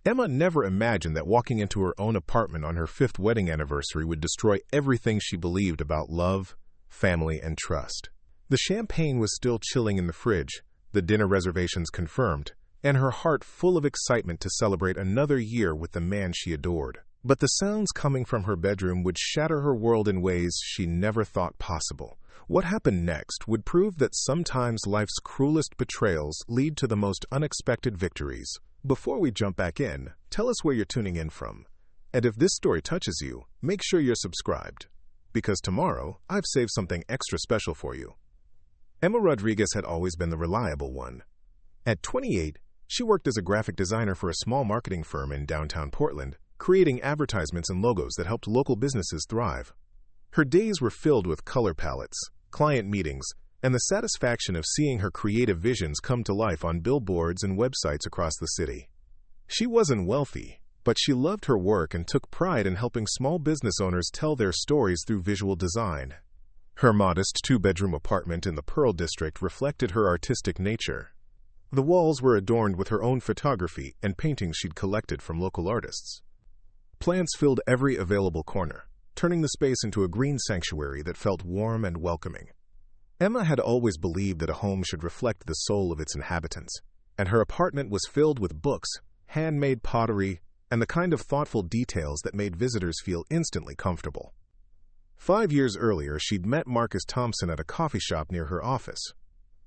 Emma never imagined that walking into her own apartment on her 5th wedding anniversary would destroy everything she believed about love, family, and trust. The champagne was still chilling in the fridge, the dinner reservations confirmed, and her heart full of excitement to celebrate another year with the man she adored. But the sounds coming from her bedroom would shatter her world in ways she never thought possible. What happened next would prove that sometimes life's cruelest betrayals lead to the most unexpected victories. Before we jump back in, tell us where you're tuning in from. And if this story touches you, make sure you're subscribed, because tomorrow I've saved something extra special for you. Emma Rodriguez had always been the reliable one. At 28, she worked as a graphic designer for a small marketing firm in downtown Portland, creating advertisements and logos that helped local businesses thrive. Her days were filled with color palettes, client meetings, and the satisfaction of seeing her creative visions come to life on billboards and websites across the city. She wasn't wealthy, but she loved her work and took pride in helping small business owners tell their stories through visual design. Her modest 2-bedroom apartment in the Pearl District reflected her artistic nature. The walls were adorned with her own photography and paintings she'd collected from local artists. Plants filled every available corner, turning the space into a green sanctuary that felt warm and welcoming. Emma had always believed that a home should reflect the soul of its inhabitants, and her apartment was filled with books, handmade pottery, and the kind of thoughtful details that made visitors feel instantly comfortable. 5 years earlier, she'd met Marcus Thompson at a coffee shop near her office.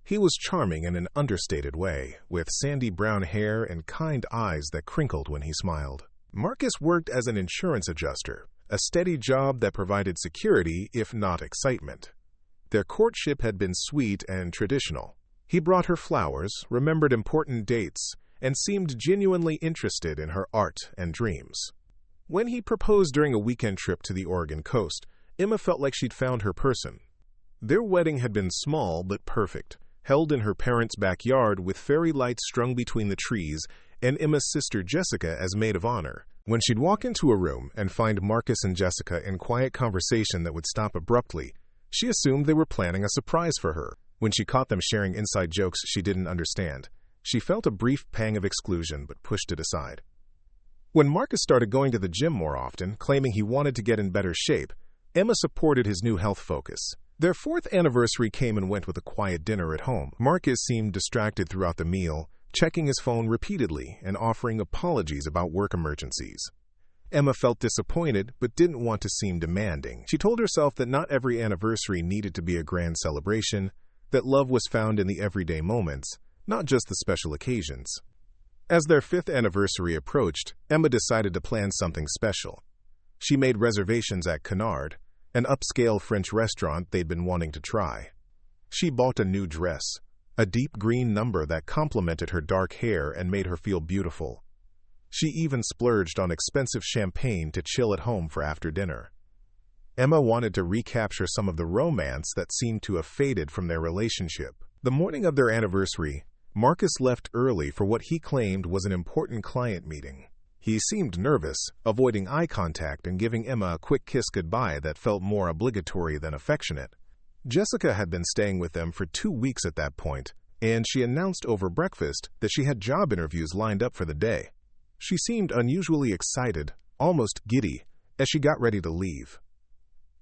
He was charming in an understated way, with sandy brown hair and kind eyes that crinkled when he smiled. Marcus worked as an insurance adjuster, a steady job that provided security, if not excitement. Their courtship had been sweet and traditional. He brought her flowers, remembered important dates, and seemed genuinely interested in her art and dreams. When he proposed during a weekend trip to the Oregon coast, Emma felt like she'd found her person. Their wedding had been small but perfect, held in her parents' backyard with fairy lights strung between the trees and Emma's sister Jessica as maid of honor. When she'd walk into a room and find Marcus and Jessica in quiet conversation that would stop abruptly, she assumed they were planning a surprise for her. When she caught them sharing inside jokes she didn't understand, she felt a brief pang of exclusion but pushed it aside. When Marcus started going to the gym more often, claiming he wanted to get in better shape, Emma supported his new health focus. Their 4th anniversary came and went with a quiet dinner at home. Marcus seemed distracted throughout the meal, checking his phone repeatedly and offering apologies about work emergencies. Emma felt disappointed but didn't want to seem demanding. She told herself that not every anniversary needed to be a grand celebration, that love was found in the everyday moments, not just the special occasions. As their 5th anniversary approached, Emma decided to plan something special. She made reservations at Canard, an upscale French restaurant they'd been wanting to try. She bought a new dress, a deep green number that complemented her dark hair and made her feel beautiful. She even splurged on expensive champagne to chill at home for after dinner. Emma wanted to recapture some of the romance that seemed to have faded from their relationship. The morning of their anniversary, Marcus left early for what he claimed was an important client meeting. He seemed nervous, avoiding eye contact and giving Emma a quick kiss goodbye that felt more obligatory than affectionate. Jessica had been staying with them for 2 weeks at that point, and she announced over breakfast that she had job interviews lined up for the day. She seemed unusually excited, almost giddy, as she got ready to leave.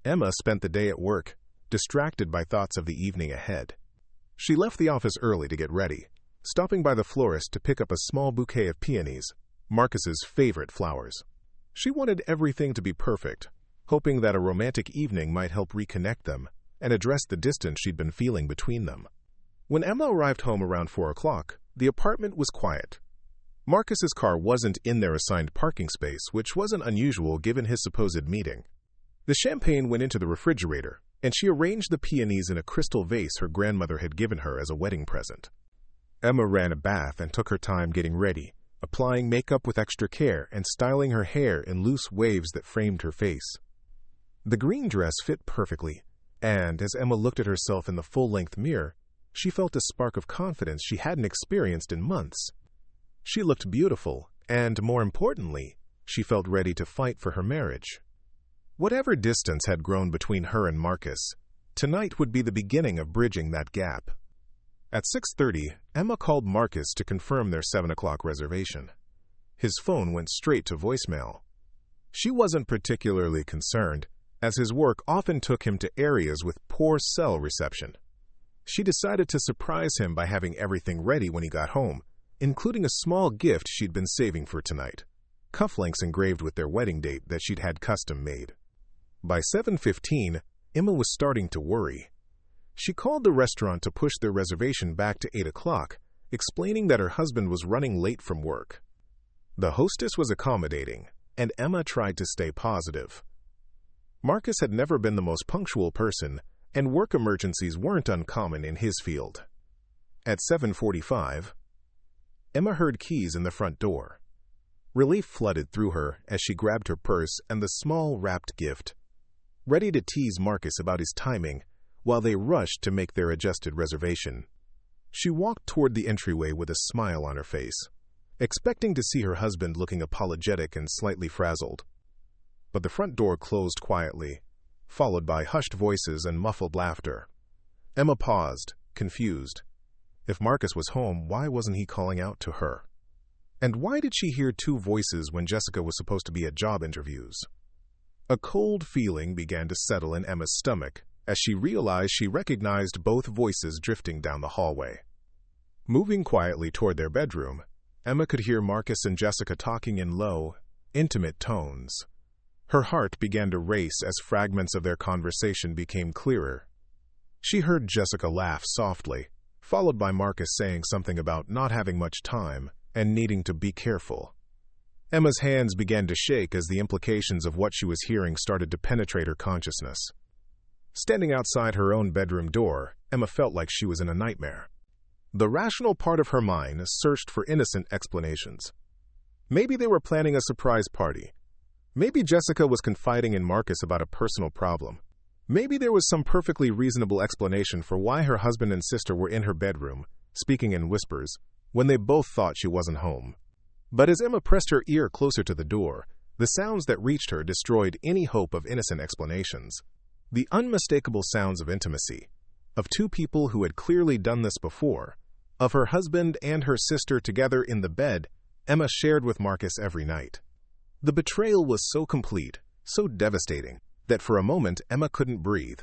Emma spent the day at work, distracted by thoughts of the evening ahead. She left the office early to get ready, stopping by the florist to pick up a small bouquet of peonies, Marcus's favorite flowers. She wanted everything to be perfect, hoping that a romantic evening might help reconnect them and address the distance she'd been feeling between them. When Emma arrived home around 4 o'clock, the apartment was quiet. Marcus's car wasn't in their assigned parking space, which wasn't unusual given his supposed meeting. The champagne went into the refrigerator, and she arranged the peonies in a crystal vase her grandmother had given her as a wedding present. Emma ran a bath and took her time getting ready, applying makeup with extra care and styling her hair in loose waves that framed her face. The green dress fit perfectly, and as Emma looked at herself in the full-length mirror, she felt a spark of confidence she hadn't experienced in months. She looked beautiful, and more importantly, she felt ready to fight for her marriage. Whatever distance had grown between her and Marcus, tonight would be the beginning of bridging that gap. At 6:30, Emma called Marcus to confirm their 7 o'clock reservation. His phone went straight to voicemail. She wasn't particularly concerned, as his work often took him to areas with poor cell reception. She decided to surprise him by having everything ready when he got home, including a small gift she'd been saving for tonight, cufflinks engraved with their wedding date that she'd had custom made. By 7:15, Emma was starting to worry. She called the restaurant to push their reservation back to 8 o'clock, explaining that her husband was running late from work. The hostess was accommodating, and Emma tried to stay positive. Marcus had never been the most punctual person, and work emergencies weren't uncommon in his field. At 7:45, Emma heard keys in the front door. Relief flooded through her as she grabbed her purse and the small wrapped gift, ready to tease Marcus about his timing while they rushed to make their adjusted reservation. She walked toward the entryway with a smile on her face, expecting to see her husband looking apologetic and slightly frazzled. But the front door closed quietly, followed by hushed voices and muffled laughter. Emma paused, confused. If Marcus was home, why wasn't he calling out to her? And why did she hear two voices when Jessica was supposed to be at job interviews? A cold feeling began to settle in Emma's stomach as she realized she recognized both voices drifting down the hallway. Moving quietly toward their bedroom, Emma could hear Marcus and Jessica talking in low, intimate tones. Her heart began to race as fragments of their conversation became clearer. She heard Jessica laugh softly, followed by Marcus saying something about not having much time and needing to be careful. Emma's hands began to shake as the implications of what she was hearing started to penetrate her consciousness. Standing outside her own bedroom door, Emma felt like she was in a nightmare. The rational part of her mind searched for innocent explanations. Maybe they were planning a surprise party. Maybe Jessica was confiding in Marcus about a personal problem. Maybe there was some perfectly reasonable explanation for why her husband and sister were in her bedroom, speaking in whispers, when they both thought she wasn't home. But as Emma pressed her ear closer to the door, the sounds that reached her destroyed any hope of innocent explanations. The unmistakable sounds of intimacy, of two people who had clearly done this before, of her husband and her sister together in the bed Emma shared with Marcus every night. The betrayal was so complete, so devastating, that for a moment Emma couldn't breathe.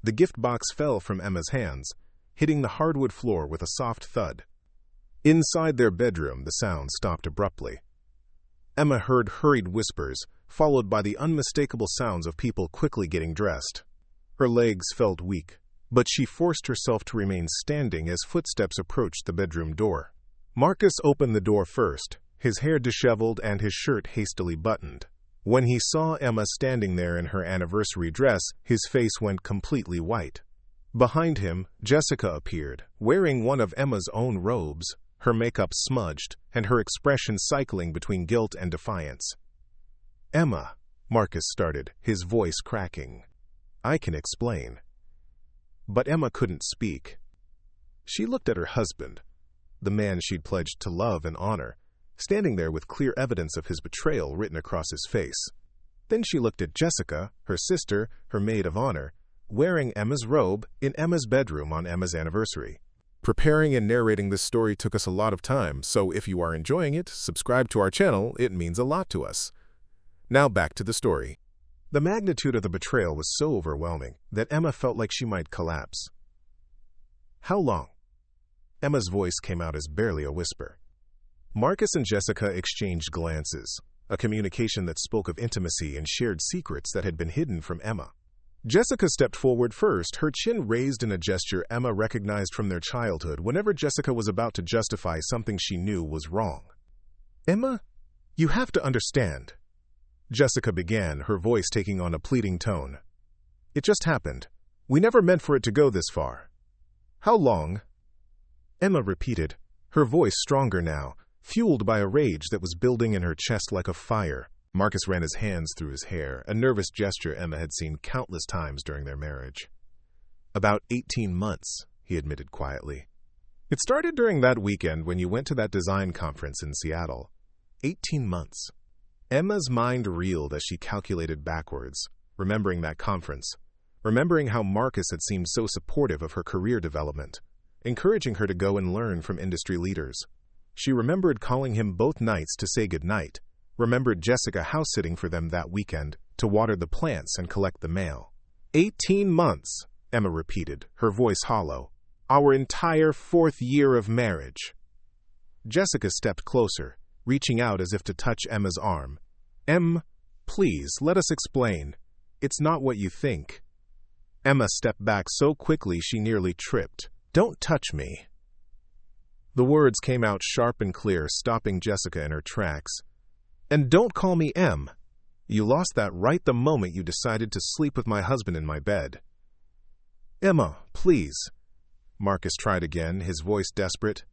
The gift box fell from Emma's hands, hitting the hardwood floor with a soft thud. Inside their bedroom, the sound stopped abruptly. Emma heard hurried whispers, followed by the unmistakable sounds of people quickly getting dressed. Her legs felt weak, but she forced herself to remain standing as footsteps approached the bedroom door. Marcus opened the door first, his hair disheveled and his shirt hastily buttoned. When he saw Emma standing there in her anniversary dress, his face went completely white. Behind him, Jessica appeared, wearing one of Emma's own robes, her makeup smudged, and her expression cycling between guilt and defiance. "Emma," Marcus started, his voice cracking. "I can explain." But Emma couldn't speak. She looked at her husband, the man she'd pledged to love and honor, standing there with clear evidence of his betrayal written across his face. Then she looked at Jessica, her sister, her maid of honor, wearing Emma's robe in Emma's bedroom on Emma's anniversary. Preparing and narrating this story took us a lot of time, so if you are enjoying it, subscribe to our channel, it means a lot to us. Now back to the story. The magnitude of the betrayal was so overwhelming that Emma felt like she might collapse. "How long?" Emma's voice came out as barely a whisper. Marcus and Jessica exchanged glances, a communication that spoke of intimacy and shared secrets that had been hidden from Emma. Jessica stepped forward first, her chin raised in a gesture Emma recognized from their childhood whenever Jessica was about to justify something she knew was wrong. "Emma, you have to understand," Jessica began, her voice taking on a pleading tone. "It just happened. We never meant for it to go this far." "How long?" Emma repeated, her voice stronger now, fueled by a rage that was building in her chest like a fire. Marcus ran his hands through his hair, a nervous gesture Emma had seen countless times during their marriage. "About 18 months, he admitted quietly. "It started during that weekend when you went to that design conference in Seattle. 18 months. Emma's mind reeled as she calculated backwards, remembering that conference, remembering how Marcus had seemed so supportive of her career development, encouraging her to go and learn from industry leaders. She remembered calling him both nights to say goodnight, remembered Jessica house-sitting for them that weekend to water the plants and collect the mail. 18 months, Emma repeated, her voice hollow. Our entire 4th year of marriage. Jessica stepped closer, reaching out as if to touch Emma's arm. Please, let us explain. It's not what you think. Emma stepped back so quickly she nearly tripped. Don't touch me. The words came out sharp and clear, stopping Jessica in her tracks. And don't call me Em. You lost that right the moment you decided to sleep with my husband in my bed. Emma, please. Marcus tried again, his voice desperate.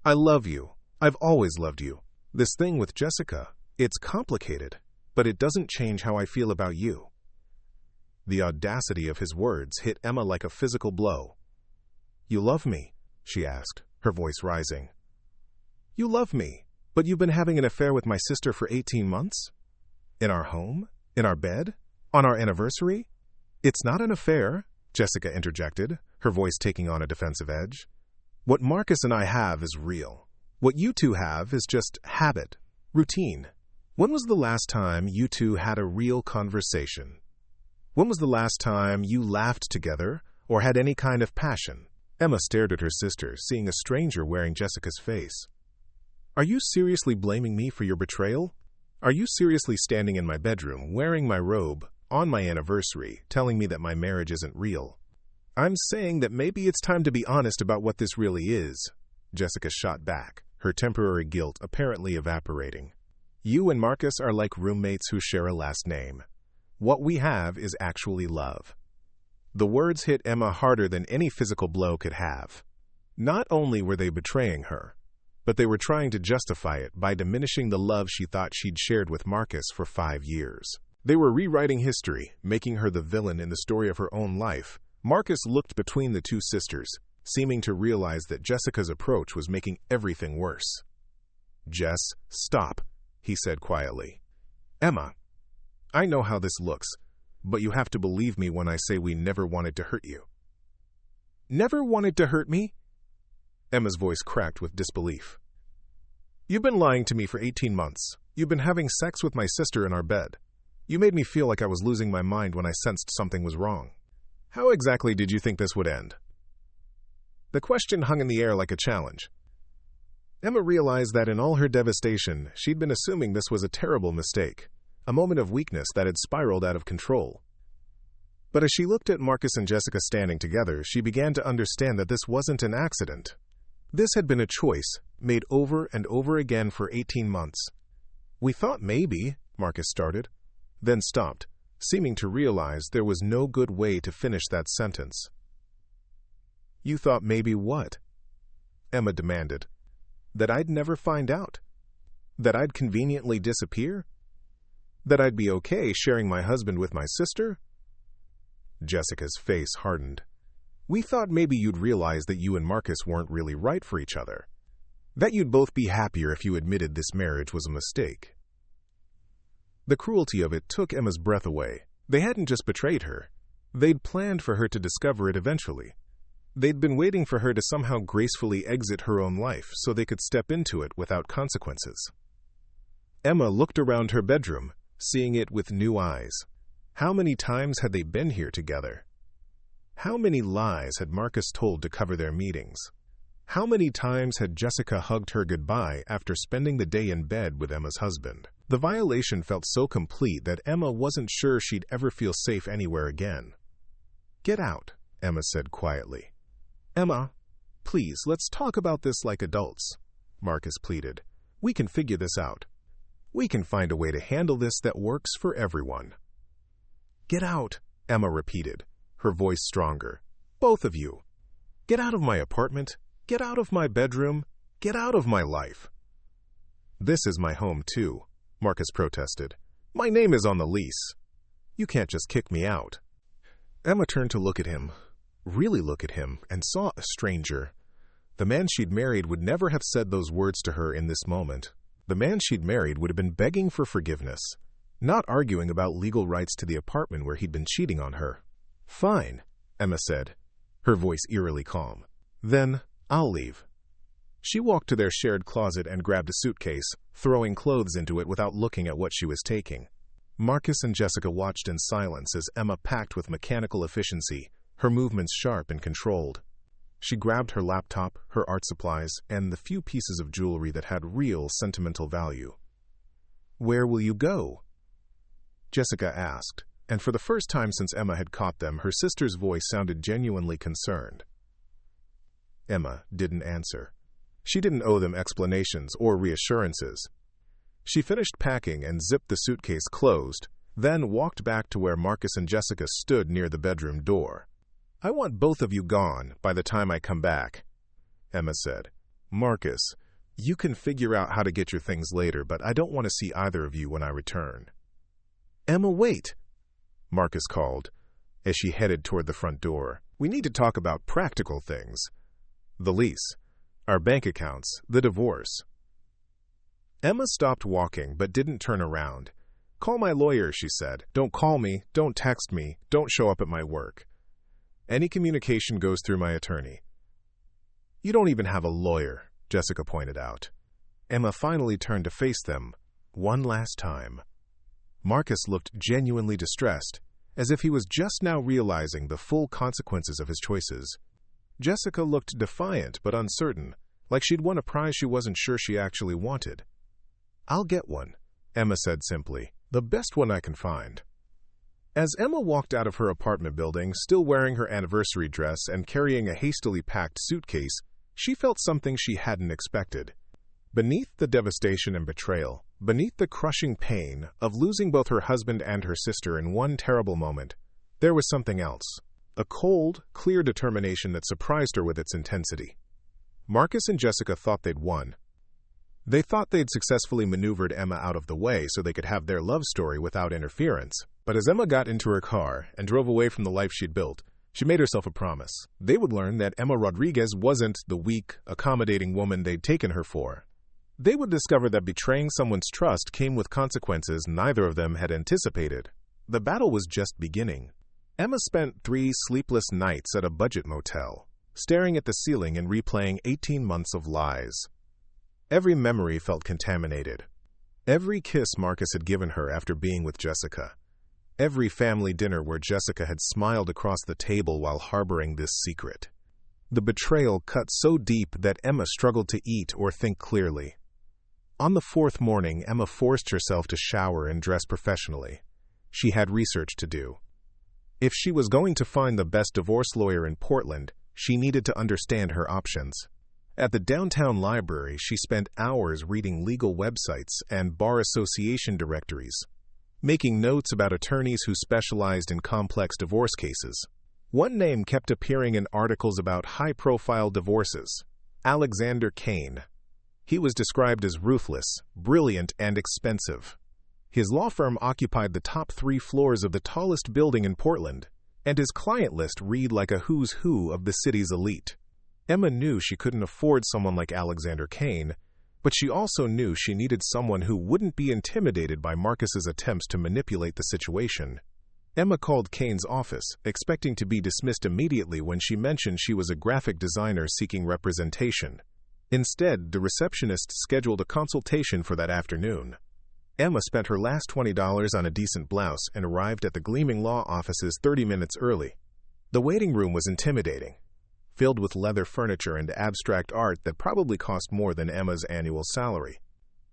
I love you. I've always loved you. This thing with Jessica, it's complicated, but it doesn't change how I feel about you. The audacity of his words hit Emma like a physical blow. You love me? She asked, her voice rising. You love me, but you've been having an affair with my sister for 18 months? In our home? In our bed? On our anniversary? It's not an affair, Jessica interjected, her voice taking on a defensive edge. What Marcus and I have is real. What you two have is just habit, routine. When was the last time you two had a real conversation? When was the last time you laughed together or had any kind of passion? Emma stared at her sister, seeing a stranger wearing Jessica's face. Are you seriously blaming me for your betrayal? Are you seriously standing in my bedroom, wearing my robe, on my anniversary, telling me that my marriage isn't real? I'm saying that maybe it's time to be honest about what this really is, Jessica shot back, her temporary guilt apparently evaporating. You and Marcus are like roommates who share a last name. What we have is actually love. The words hit Emma harder than any physical blow could have. Not only were they betraying her, but they were trying to justify it by diminishing the love she thought she'd shared with Marcus for 5 years. They were rewriting history, making her the villain in the story of her own life. Marcus looked between the two sisters, seeming to realize that Jessica's approach was making everything worse. Jess, stop, he said quietly. Emma, I know how this looks, but you have to believe me when I say we never wanted to hurt you. Never wanted to hurt me? Emma's voice cracked with disbelief. You've been lying to me for 18 months. You've been having sex with my sister in our bed. You made me feel like I was losing my mind when I sensed something was wrong. How exactly did you think this would end? The question hung in the air like a challenge. Emma realized that in all her devastation, she'd been assuming this was a terrible mistake, a moment of weakness that had spiraled out of control. But as she looked at Marcus and Jessica standing together, she began to understand that this wasn't an accident. This had been a choice, made over and over again for 18 months. We thought maybe, Marcus started, then stopped, seeming to realize there was no good way to finish that sentence. You thought maybe what? Emma demanded. That I'd never find out? That I'd conveniently disappear? That I'd be okay sharing my husband with my sister? Jessica's face hardened. We thought maybe you'd realize that you and Marcus weren't really right for each other. That you'd both be happier if you admitted this marriage was a mistake. The cruelty of it took Emma's breath away. They hadn't just betrayed her. They'd planned for her to discover it eventually. They'd been waiting for her to somehow gracefully exit her own life so they could step into it without consequences. Emma looked around her bedroom, seeing it with new eyes. How many times had they been here together? How many lies had Marcus told to cover their meetings? How many times had Jessica hugged her goodbye after spending the day in bed with Emma's husband? The violation felt so complete that Emma wasn't sure she'd ever feel safe anywhere again. Get out, Emma said quietly. Emma, please, let's talk about this like adults, Marcus pleaded. We can figure this out. We can find a way to handle this that works for everyone. Get out, Emma repeated, her voice stronger. Both of you. Get out of my apartment. Get out of my bedroom. Get out of my life. This is my home, too, Marcus protested. My name is on the lease. You can't just kick me out. Emma turned to look at him, really look at him, and saw a stranger. The man she'd married would never have said those words to her in this moment. The man she'd married would have been begging for forgiveness, not arguing about legal rights to the apartment where he'd been cheating on her. Fine, Emma said, her voice eerily calm. Then I'll leave. She walked to their shared closet and grabbed a suitcase, throwing clothes into it without looking at what she was taking. Marcus and Jessica watched in silence as Emma packed with mechanical efficiency, her movements sharp and controlled. She grabbed her laptop, her art supplies, and the few pieces of jewelry that had real sentimental value. "Where will you go?" Jessica asked, and for the first time since Emma had caught them, her sister's voice sounded genuinely concerned. Emma didn't answer. She didn't owe them explanations or reassurances. She finished packing and zipped the suitcase closed, then walked back to where Marcus and Jessica stood near the bedroom door. "I want both of you gone by the time I come back," Emma said. "Marcus, you can figure out how to get your things later, but I don't want to see either of you when I return." "Emma, wait," Marcus called, as she headed toward the front door. "We need to talk about practical things. The lease, our bank accounts, the divorce." Emma stopped walking but didn't turn around. "Call my lawyer," she said. "Don't call me, don't text me, don't show up at my work. Any communication goes through my attorney." "You don't even have a lawyer," Jessica pointed out. Emma finally turned to face them, one last time. Marcus looked genuinely distressed, as if he was just now realizing the full consequences of his choices. Jessica looked defiant but uncertain, like she'd won a prize she wasn't sure she actually wanted. "I'll get one," Emma said simply. "The best one I can find." As Emma walked out of her apartment building, still wearing her anniversary dress and carrying a hastily packed suitcase, she felt something she hadn't expected. Beneath the devastation and betrayal, beneath the crushing pain of losing both her husband and her sister in one terrible moment, there was something else. A cold, clear determination that surprised her with its intensity. Marcus and Jessica thought they'd won. They thought they'd successfully maneuvered Emma out of the way so they could have their love story without interference. But as Emma got into her car and drove away from the life she'd built, she made herself a promise. They would learn that Emma Rodriguez wasn't the weak, accommodating woman they'd taken her for. They would discover that betraying someone's trust came with consequences neither of them had anticipated. The battle was just beginning. Emma spent 3 sleepless nights at a budget motel, staring at the ceiling and replaying 18 months of lies. Every memory felt contaminated. Every kiss Marcus had given her after being with Jessica. Every family dinner where Jessica had smiled across the table while harboring this secret. The betrayal cut so deep that Emma struggled to eat or think clearly. On the 4th morning, Emma forced herself to shower and dress professionally. She had research to do. If she was going to find the best divorce lawyer in Portland, she needed to understand her options. At the downtown library, she spent hours reading legal websites and bar association directories, making notes about attorneys who specialized in complex divorce cases. One name kept appearing in articles about high-profile divorces: Alexander Kane. He was described as ruthless, brilliant, and expensive. His law firm occupied the top 3 floors of the tallest building in Portland, and his client list read like a who's who of the city's elite. Emma knew she couldn't afford someone like Alexander Kane, but she also knew she needed someone who wouldn't be intimidated by Marcus's attempts to manipulate the situation. Emma called Kane's office, expecting to be dismissed immediately when she mentioned she was a graphic designer seeking representation. Instead, the receptionist scheduled a consultation for that afternoon. Emma spent her last $20 on a decent blouse and arrived at the gleaming law offices 30 minutes early. The waiting room was intimidating, filled with leather furniture and abstract art that probably cost more than Emma's annual salary.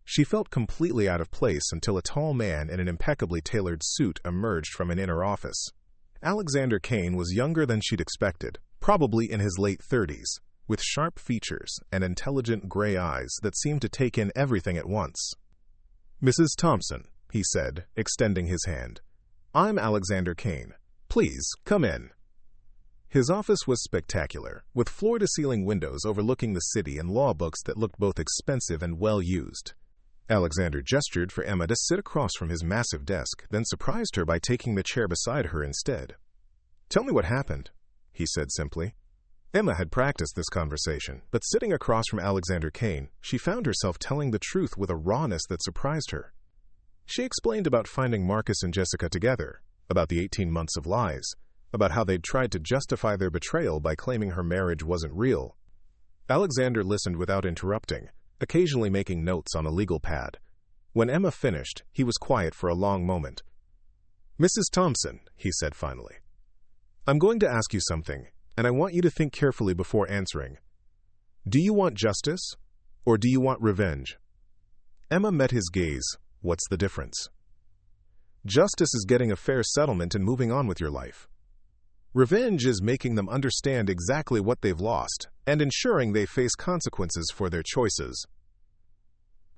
She felt completely out of place until a tall man in an impeccably tailored suit emerged from an inner office. Alexander Kane was younger than she'd expected, probably in his late 30s, with sharp features and intelligent gray eyes that seemed to take in everything at once. "Mrs. Thompson," he said, extending his hand. "I'm Alexander Kane. Please, come in." His office was spectacular, with floor-to-ceiling windows overlooking the city and law books that looked both expensive and well-used. Alexander gestured for Emma to sit across from his massive desk, then surprised her by taking the chair beside her instead. "Tell me what happened," he said simply. Emma had practiced this conversation, but sitting across from Alexander Kane, she found herself telling the truth with a rawness that surprised her. She explained about finding Marcus and Jessica together, about the 18 months of lies, about how they'd tried to justify their betrayal by claiming her marriage wasn't real. Alexander listened without interrupting, occasionally making notes on a legal pad. When Emma finished, he was quiet for a long moment. "Mrs. Thompson," he said finally, "I'm going to ask you something, and I want you to think carefully before answering. Do you want justice, or do you want revenge?" Emma met his gaze. "What's the difference?" "Justice is getting a fair settlement and moving on with your life. Revenge is making them understand exactly what they've lost and ensuring they face consequences for their choices."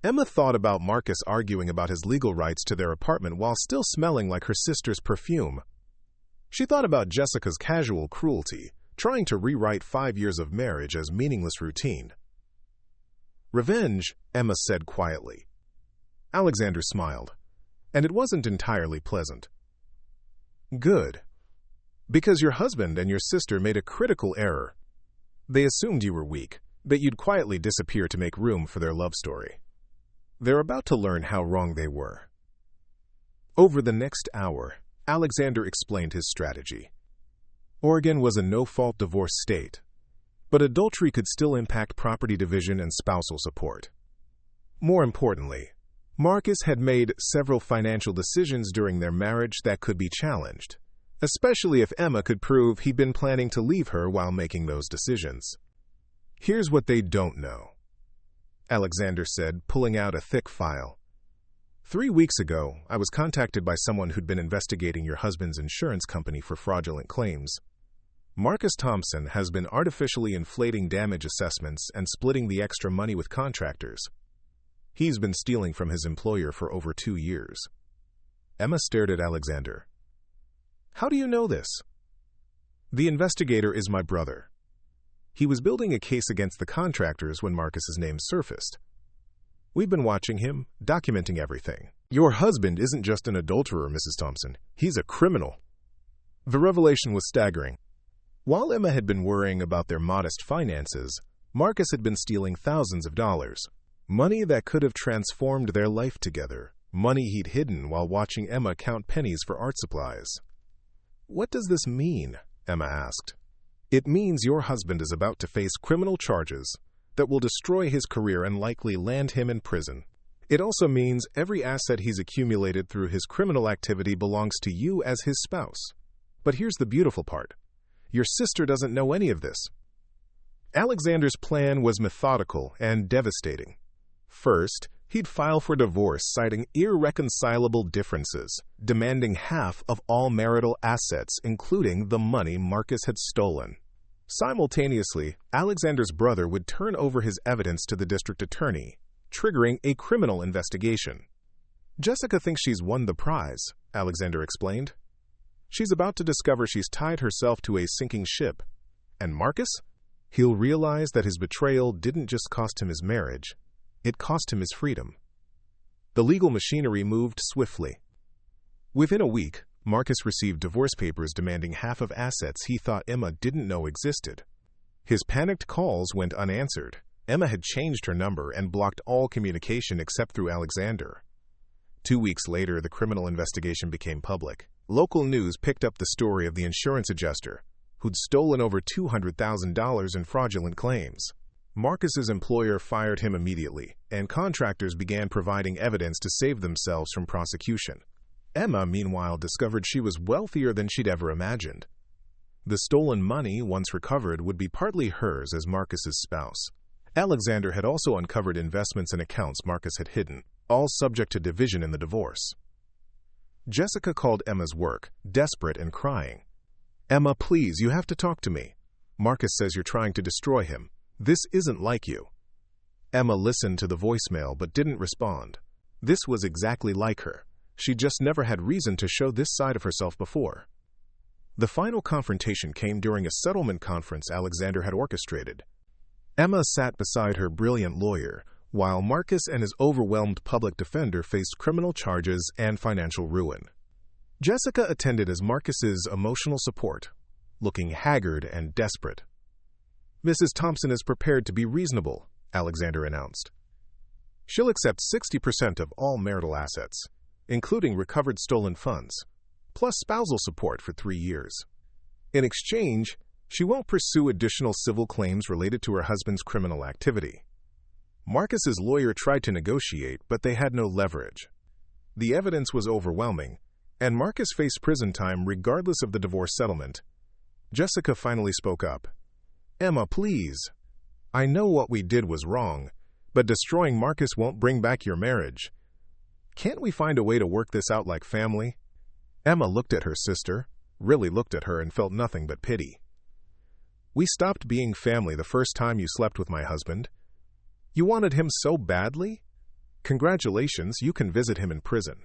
Emma thought about Marcus arguing about his legal rights to their apartment while still smelling like her sister's perfume. She thought about Jessica's casual cruelty, trying to rewrite 5 years of marriage as meaningless routine. "Revenge," Emma said quietly. Alexander smiled, and it wasn't entirely pleasant. "Good. Because your husband and your sister made a critical error. They assumed you were weak, that you'd quietly disappear to make room for their love story. They're about to learn how wrong they were." Over the next hour, Alexander explained his strategy. Oregon was a no-fault divorce state, but adultery could still impact property division and spousal support. More importantly, Marcus had made several financial decisions during their marriage that could be challenged, especially if Emma could prove he'd been planning to leave her while making those decisions. "Here's what they don't know," Alexander said, pulling out a thick file. 3 weeks ago, I was contacted by someone who'd been investigating your husband's insurance company for fraudulent claims. Marcus Thompson has been artificially inflating damage assessments and splitting the extra money with contractors. He's been stealing from his employer for over 2 years. Emma stared at Alexander. "How do you know this?" "The investigator is my brother. He was building a case against the contractors when Marcus's name surfaced. We've been watching him, documenting everything. Your husband isn't just an adulterer, Mrs. Thompson. He's a criminal." The revelation was staggering. While Emma had been worrying about their modest finances, Marcus had been stealing thousands of dollars. Money that could have transformed their life together. Money he'd hidden while watching Emma count pennies for art supplies. "What does this mean?" Emma asked. "It means your husband is about to face criminal charges that will destroy his career and likely land him in prison. It also means every asset he's accumulated through his criminal activity belongs to you as his spouse. But here's the beautiful part. Your sister doesn't know any of this." Alexander's plan was methodical and devastating. First, he'd file for divorce citing irreconcilable differences, demanding half of all marital assets, including the money Marcus had stolen. Simultaneously, Alexander's brother would turn over his evidence to the district attorney, triggering a criminal investigation. "Jessica thinks she's won the prize," Alexander explained. "She's about to discover she's tied herself to a sinking ship. And Marcus? He'll realize that his betrayal didn't just cost him his marriage, it cost him his freedom." The legal machinery moved swiftly. Within a week, Marcus received divorce papers demanding half of assets he thought Emma didn't know existed. His panicked calls went unanswered. Emma had changed her number and blocked all communication except through Alexander. 2 weeks later, the criminal investigation became public. Local news picked up the story of the insurance adjuster, who'd stolen over $200,000 in fraudulent claims. Marcus's employer fired him immediately, and contractors began providing evidence to save themselves from prosecution. Emma, meanwhile, discovered she was wealthier than she'd ever imagined. The stolen money, once recovered, would be partly hers as Marcus's spouse. Alexander had also uncovered investments and accounts Marcus had hidden, all subject to division in the divorce. Jessica called Emma's work, desperate and crying. "Emma, please, you have to talk to me. Marcus says you're trying to destroy him. This isn't like you." Emma listened to the voicemail but didn't respond. This was exactly like her. She just never had reason to show this side of herself before. The final confrontation came during a settlement conference Alexander had orchestrated. Emma sat beside her brilliant lawyer, while Marcus and his overwhelmed public defender faced criminal charges and financial ruin. Jessica attended as Marcus's emotional support, looking haggard and desperate. "Mrs. Thompson is prepared to be reasonable," Alexander announced. "She'll accept 60% of all marital assets, including recovered stolen funds, plus spousal support for 3 years. In exchange, She won't pursue additional civil claims related to her husband's criminal activity. Marcus's lawyer tried to negotiate, but they had no leverage. The evidence was overwhelming, and Marcus faced prison time regardless of the divorce settlement. Jessica finally spoke up. "Emma, please. I know what we did was wrong, but destroying Marcus won't bring back your marriage. Can't we find a way to work this out like family?" Emma looked at her sister, really looked at her, and felt nothing but pity. "We stopped being family the first time you slept with my husband. You wanted him so badly? Congratulations, you can visit him in prison."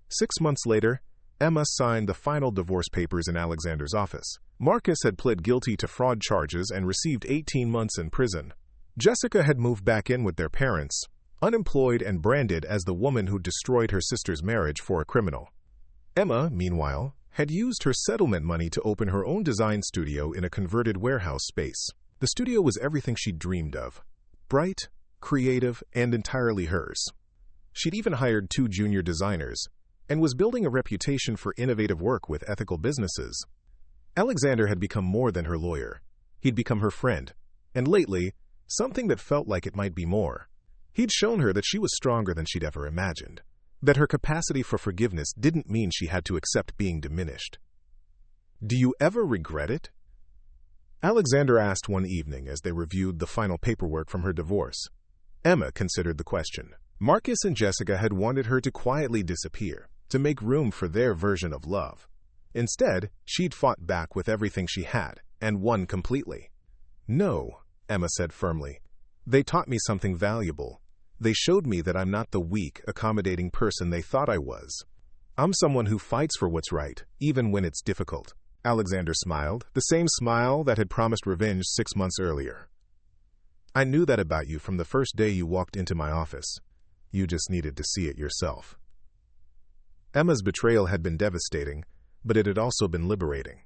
6 months later, Emma signed the final divorce papers in Alexander's office. Marcus had pled guilty to fraud charges and received 18 months in prison. Jessica had moved back in with their parents, unemployed and branded as the woman who destroyed her sister's marriage for a criminal. Emma, meanwhile, had used her settlement money to open her own design studio in a converted warehouse space. The studio was everything she'd dreamed of: bright, creative, and entirely hers. She'd even hired 2 junior designers and was building a reputation for innovative work with ethical businesses. Alexander had become more than her lawyer. He'd become her friend, and lately, something that felt like it might be more. He'd shown her that she was stronger than she'd ever imagined, that her capacity for forgiveness didn't mean she had to accept being diminished. "Do you ever regret it?" Alexander asked one evening as they reviewed the final paperwork from her divorce. Emma considered the question. Marcus and Jessica had wanted her to quietly disappear, to make room for their version of love. Instead, she'd fought back with everything she had, and won completely. "No," Emma said firmly. "They taught me something valuable. They showed me that I'm not the weak, accommodating person they thought I was. I'm someone who fights for what's right, even when it's difficult." Alexander smiled, the same smile that had promised revenge 6 months earlier. "I knew that about you from the first day you walked into my office. You just needed to see it yourself." Emma's betrayal had been devastating, but it had also been liberating.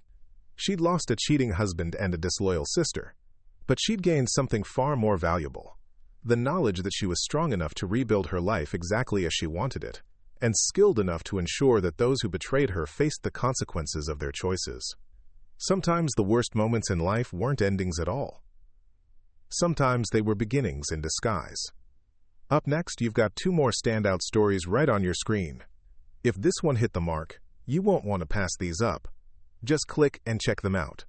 She'd lost a cheating husband and a disloyal sister, but she'd gained something far more valuable: the knowledge that she was strong enough to rebuild her life exactly as she wanted it, and skilled enough to ensure that those who betrayed her faced the consequences of their choices. Sometimes the worst moments in life weren't endings at all. Sometimes they were beginnings in disguise. Up next, you've got 2 more standout stories right on your screen. If this one hit the mark, you won't want to pass these up. Just click and check them out.